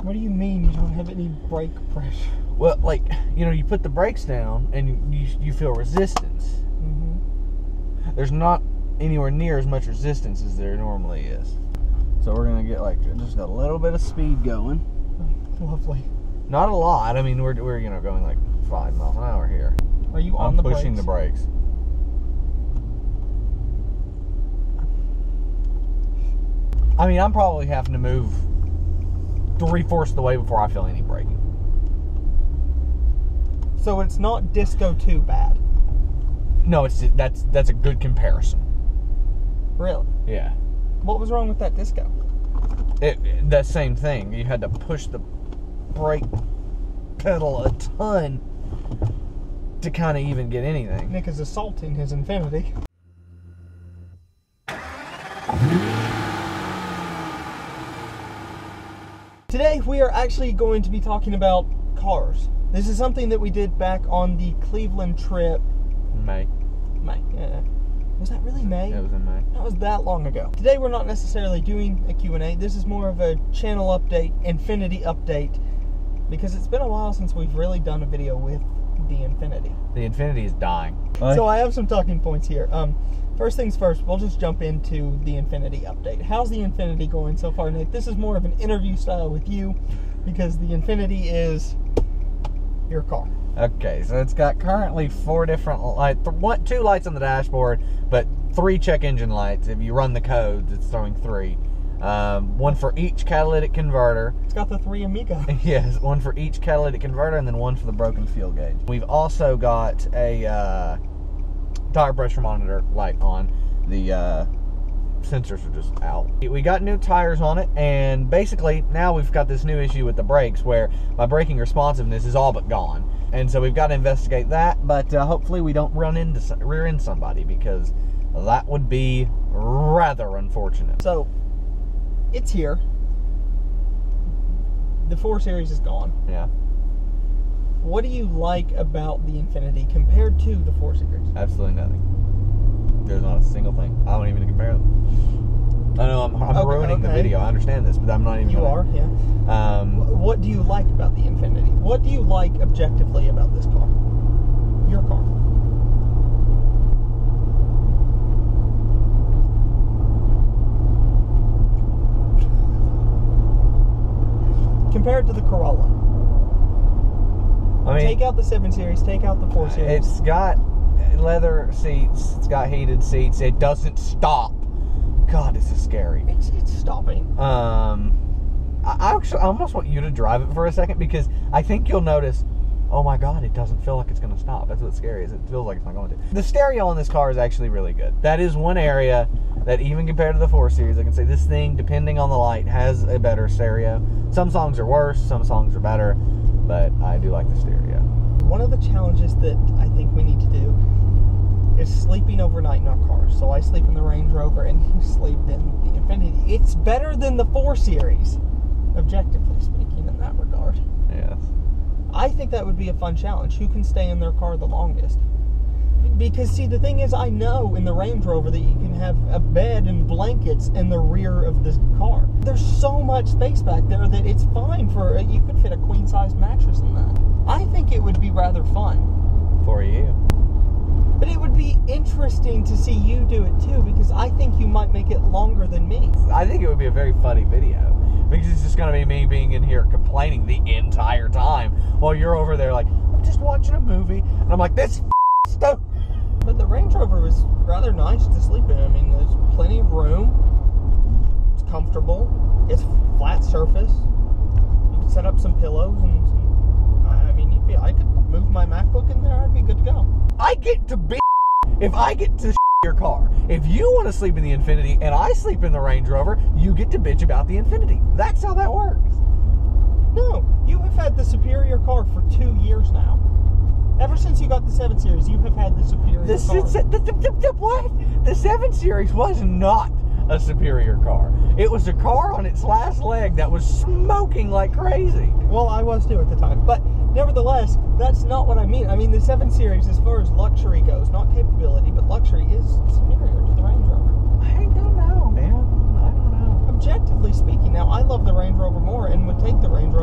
What do you mean you don't have any brake pressure? Well, like, you know, you put the brakes down and you feel resistance. Mm-hmm. There's not anywhere near as much resistance as there normally is. So we're gonna get like just a little bit of speed going. Oh, lovely. Not a lot. I mean, we're going like 5 miles an hour here. Are you on the brakes? I'm pushing the brakes. I mean, I'm probably having to move 3/4 of the way before I feel any braking. So it's not disco too bad. No, that's a good comparison. Really? Yeah. What was wrong with that disco? That same thing. You had to push the brake pedal a ton to kind of even get anything. Nick is assaulting his Infiniti. Today we are actually going to be talking about cars. This is something that we did back on the Cleveland trip. May. Yeah. Was that really May? It was in May. That was that long ago. Today we're not necessarily doing a Q&A. This is more of a channel update, Infiniti update, because it's been a while since we've really done a video with the Infiniti. The Infiniti is dying. So I have some talking points here. First things first, we'll just jump into the Infiniti update. How's the Infiniti going so far, Nick? This is more of an interview style with you, because the Infiniti is your car. Okay, so it's got currently 4 different lights, 2 lights on the dashboard, but 3 check engine lights. If you run the codes, it's throwing 3. One for each catalytic converter. It's got the 3 Amiga. Yes, one for each catalytic converter, and then one for the broken fuel gauge. We've also got a tire pressure monitor light on. The sensors are just out. We got new tires on it, and basically now we've got this new issue with the brakes where my braking responsiveness is all but gone. And so we've got to investigate that, but hopefully we don't rear end somebody, because that would be rather unfortunate. So, it's here. The 4 Series is gone. Yeah. What do you like about the Infiniti compared to the 4 Series? Absolutely nothing. There's not a single thing. I don't even compare them. I know I'm ruining the video. I understand this, but I'm not even. You are, yeah. What do you like about the Infiniti? What do you like objectively about this car? Your car. Compared to the Corolla. I mean, take out the 7 Series, take out the 4 Series. It's got leather seats, it's got heated seats, it doesn't stop. God, this is scary. It's stopping. I almost want you to drive it for a second, because I think you'll notice, oh my God, it doesn't feel like it's going to stop. That's what's scary, is it feels like it's not going to. The stereo on this car is actually really good. That is one area that, even compared to the 4 Series, I can say this thing, depending on the light, has a better stereo. Some songs are worse, some songs are better, but I do like the stereo. One of the challenges that I think we need to do is sleeping overnight in our cars. So I sleep in the Range Rover and you sleep in the Infiniti. It's better than the 4 Series, objectively speaking, in that regard. Yes. I think that would be a fun challenge. Who can stay in their car the longest? Because, see, the thing is, I know in the Range Rover that you can have a bed and blankets in the rear of the car. There's so much space back there that it's fine for, you could fit a queen-size mattress in that. I think it would be rather fun. For you. But it would be interesting to see you do it too, because I think you might make it longer than me. I think it would be a very funny video, because it's just going to be me being in here complaining the entire time while you're over there like, I'm just watching a movie, and I'm like, this stuff. But the Range Rover is rather nice to sleep in. I mean, there's plenty of room. It's comfortable. It's flat surface. You can set up some pillows and I mean, I could move my MacBook in there. I'd be good to go. I get to be if I get to your car. If you want to sleep in the Infiniti and I sleep in the Range Rover, you get to bitch about the Infiniti. That's how that works. No, you have had the superior car for 2 years now. Ever since you got the 7 Series, you have had the superior car. What? The 7 Series was not a superior car. It was a car on its last leg that was smoking like crazy. Well, I was too at the time. But nevertheless, that's not what I mean. I mean, the 7 Series, as far as luxury goes, not capability, but luxury, is superior to the Range Rover. I don't know, man. I don't know. Objectively speaking, now, I love the Range Rover more and would take the Range Rover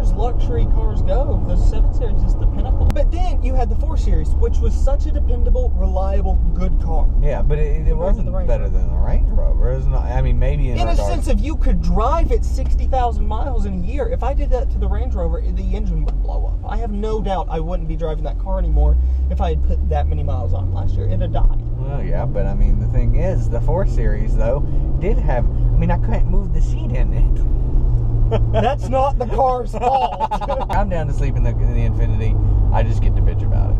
as luxury cars go, the 7 Series is the pinnacle. But then you had the 4 Series, which was such a dependable, reliable, good car. Yeah, but it wasn't better than the Range Rover. It was not, I mean, maybe in a sense of you could drive it 60,000 miles in a year. If I did that to the Range Rover, the engine would blow up. I have no doubt I wouldn't be driving that car anymore if I had put that many miles on it last year. It'd have died. Well, yeah, but I mean, the thing is, the 4 Series, though, did have, I mean, I couldn't move the seat in it. That's not the car's fault. I'm down to sleep in the Infiniti. I just get to bitch about it.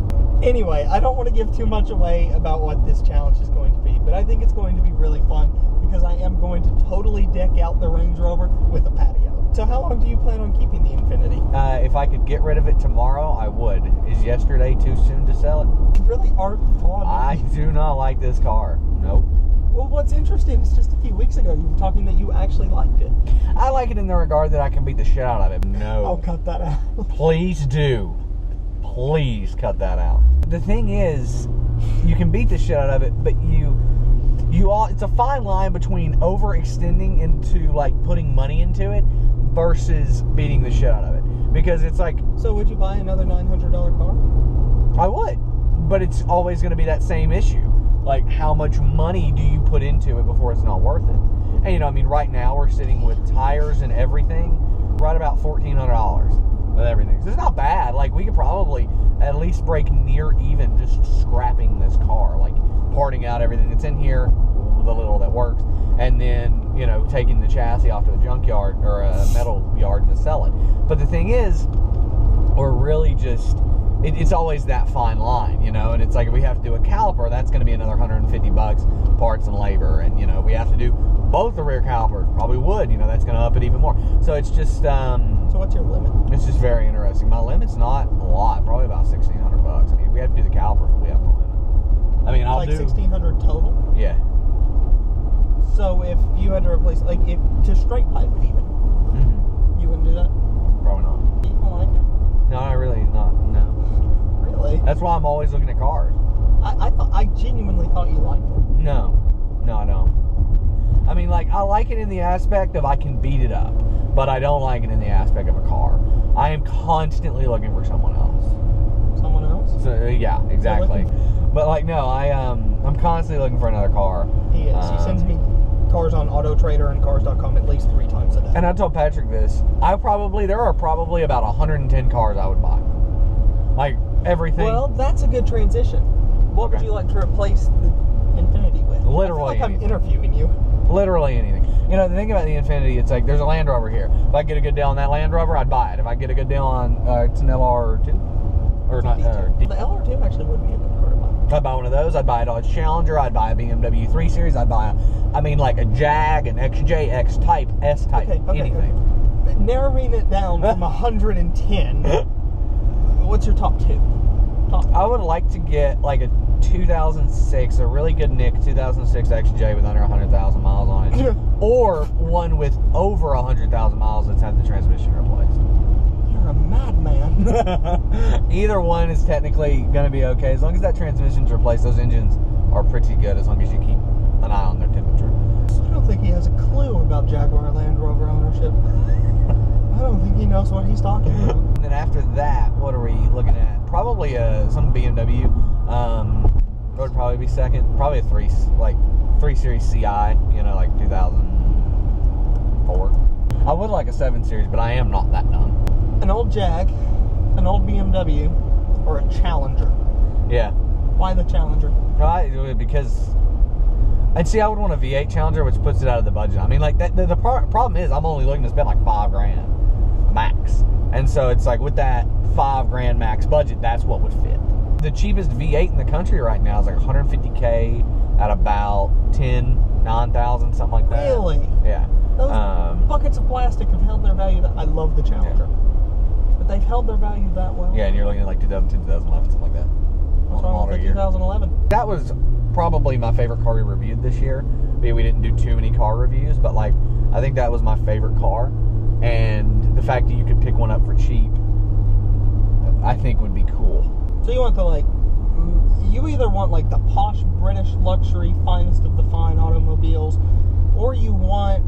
Anyway, I don't want to give too much away about what this challenge is going to be, but I think it's going to be really fun because I am going to totally deck out the Range Rover with a patio. So how long do you plan on keeping the Infiniti? If I could get rid of it tomorrow, I would. Is yesterday too soon to sell it? You really aren't fond. I do not like this car. Nope. Well, what's interesting is just a few weeks ago you were talking that you actually liked it. I like it in the regard that I can beat the shit out of it. No. I'll cut that out. Please do. Please cut that out. The thing is, you can beat the shit out of it, but it's a fine line between overextending into like putting money into it versus beating the shit out of it. Because it's like, so would you buy another $900 car? I would, but it's always going to be that same issue. Like, how much money do you put into it before it's not worth it? And, you know, I mean, right now we're sitting with tires and everything right about $1,400 with everything. So it's not bad. Like, we could probably at least break near even just scrapping this car. Like, parting out everything that's in here, the little that works, and then, you know, taking the chassis off to a junkyard or a metal yard to sell it. But the thing is, we're really just... It's always that fine line, you know, and it's like if we have to do a caliper, that's going to be another $150 parts and labor, and, you know, we have to do both the rear calipers, probably would, you know, that's going to up it even more. So it's just, so what's your limit? It's just very interesting. My limit's not a lot, probably about $1,600. I mean, if we have to do the calipers, we have no limit. I mean, I'll like do... $1,600 total? Yeah. So if you had to replace, like, if to straight pipe it even, you wouldn't do that? Probably not. You don't like it? No, I really not, no. Really? That's why I'm always looking at cars. I genuinely thought you liked it. No, I don't. I mean, like, I like it in the aspect of I can beat it up, but I don't like it in the aspect of a car. I am constantly looking for someone else. Someone else? So, yeah, exactly. But, like, no, I'm constantly looking for another car. He is. He sends me cars on AutoTrader and Cars.com at least 3 times a day. And I told Patrick this. There are probably about 110 cars I would buy. Like, everything. Well, that's a good transition. What would you like to replace the Infiniti with? Literally I feel like I'm interviewing you. Literally anything. You know, the thing about the Infiniti, it's like there's a Land Rover here. If I get a good deal on that Land Rover, I'd buy it. If I get a good deal on it's an LR2 or not, the LR2 actually would be a good car to buy. I'd buy one of those. I'd buy a Dodge Challenger. I'd buy a BMW 3 Series. I'd buy like a Jag, an XJ, X-Type, S-Type, anything. Okay. Narrowing it down from 110. What's your top 2? I would like to get like a 2006, a really good Nick 2006 XJ with under 100,000 miles on it, or one with over 100,000 miles that's had the transmission replaced. You're a madman. Either one is technically going to be okay as long as that transmission's replaced. Those engines are pretty good as long as you keep an eye on their temperature. I don't think he has a clue about Jaguar Land Rover ownership. I don't think he knows what he's talking about. And then after that, what are we looking at? Probably some BMW. Would probably be second. Probably a 3 Series CI. You know, like 2004. I would like a 7 Series, but I am not that dumb. An old Jag, an old BMW, or a Challenger. Yeah. Why the Challenger? Right, because I'd see I would want a V8 Challenger, which puts it out of the budget. I mean, like the problem is I'm only looking to spend like $5,000 max, and so it's like with that $5,000 max budget, that's what would fit. The cheapest V8 in the country right now is like $150K at about 9,000, something like that. Really? Yeah. Those buckets of plastic have held their value. I love the Challenger, but they've held their value that well. Yeah, and you're looking at like 2010, 2011, something like that. What's wrong with 2011? That was probably my favorite car we reviewed this year. We didn't do too many car reviews, but like I think that was my favorite car, and the fact that you could pick one up for cheap, I think would be cool. So you want you either want like the posh British luxury finest of the fine automobiles, or you want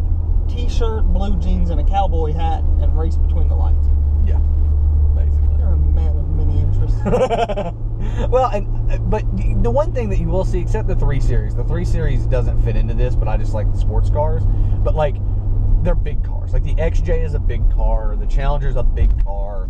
t-shirt, blue jeans, and a cowboy hat and race between the lights. Yeah, basically. You're a man of many interests. Well, but the one thing that you will see, except the 3 Series, the 3 Series doesn't fit into this, but I just like the sports cars. But like, they're big cars. Like the XJ is a big car. The Challenger's a big car.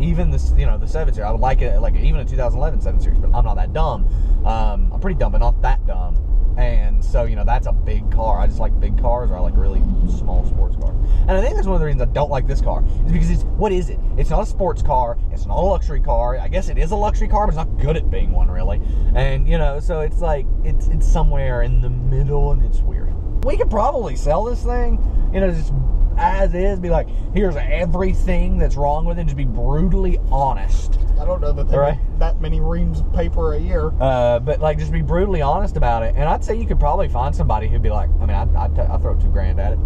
Even the 7 Series, I would like it, like even a 2011 7 Series, but I'm not that dumb. I'm pretty dumb, but not that dumb. And so, that's a big car. I just like big cars, or I like really small sports cars. And I think that's one of the reasons I don't like this car, is because what is it? It's not a sports car. It's not a luxury car. I guess it is a luxury car, but it's not good at being one, really. And, so it's like, it's somewhere in the middle, and it's weird. We could probably sell this thing, just as is, be like, here's everything that's wrong with it, and just be brutally honest. I don't know that there are that many reams of paper a year. But like, just be brutally honest about it. And I'd say you could probably find somebody who'd be like, I mean, I'd throw $2,000 at it,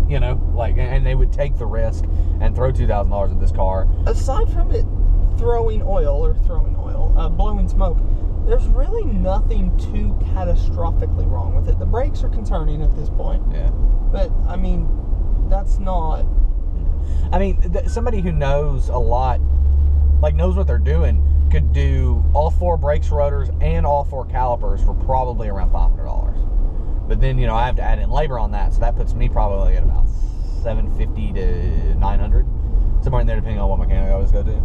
like, and they would take the risk and throw $2,000 at this car. Aside from it blowing smoke, there's really nothing too catastrophically wrong with it. The brakes are concerning at this point. Yeah. But, I mean, that's not... I mean, somebody who knows a lot, like knows what they're doing, could do all 4 brakes rotors and all 4 calipers for probably around $500. But then, I have to add in labor on that, so that puts me probably at about $750 to $900, somewhere in there, depending on what mechanic I always go to.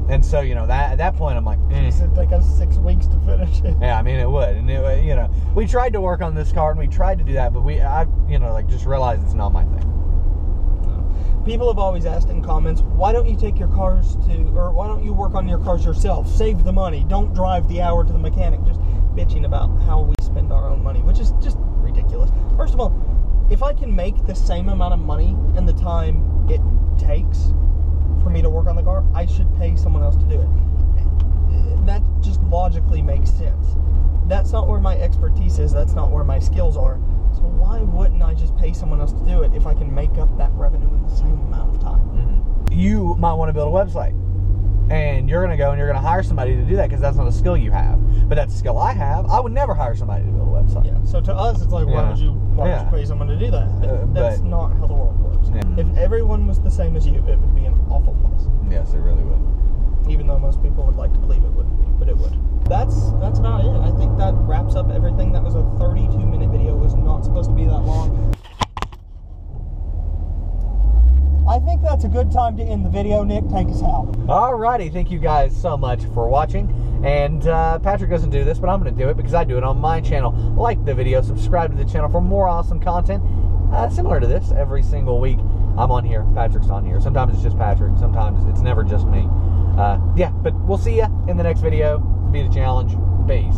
And so, at that point, I'm like, It'd take us 6 weeks to finish it. Yeah, I mean, it would. And, we tried to work on this car, and we tried to do that, but I just realized it's not my thing. People have always asked in comments, why don't you take your cars or why don't you work on your cars yourself? Save the money. Don't drive the hour to the mechanic. Just bitching about how we spend our own money, which is just ridiculous. First of all, if I can make the same amount of money in the time it takes for me to work on the car, I should pay someone else to do it. That just logically makes sense. That's not where my expertise is. That's not where my skills are. So why wouldn't I just pay someone else to do it if I can make up that revenue in the same amount of time? Mm-hmm. You might want to build a website, and you're going to go and you're going to hire somebody to do that because that's not a skill you have. But that's a skill I have. I would never hire somebody to build a website. Yeah. So to us, it's like, why would you pay someone to do that? That's not how the world works. Yeah. If everyone was the same as you, it would be an awful place. Yes, it really would. Even though most people would like to believe it wouldn't be, but it would. That's about it. I think that wraps up everything. That was a 32-minute video. It was not supposed to be that long. I think that's a good time to end the video. Nick, take us out. Alrighty, thank you guys so much for watching. And Patrick doesn't do this, but I'm going to do it because I do it on my channel. Like the video, subscribe to the channel for more awesome content similar to this every single week. I'm on here, Patrick's on here. Sometimes it's just Patrick, sometimes it's never just me. Yeah, but we'll see you in the next video. Be the challenge. Peace.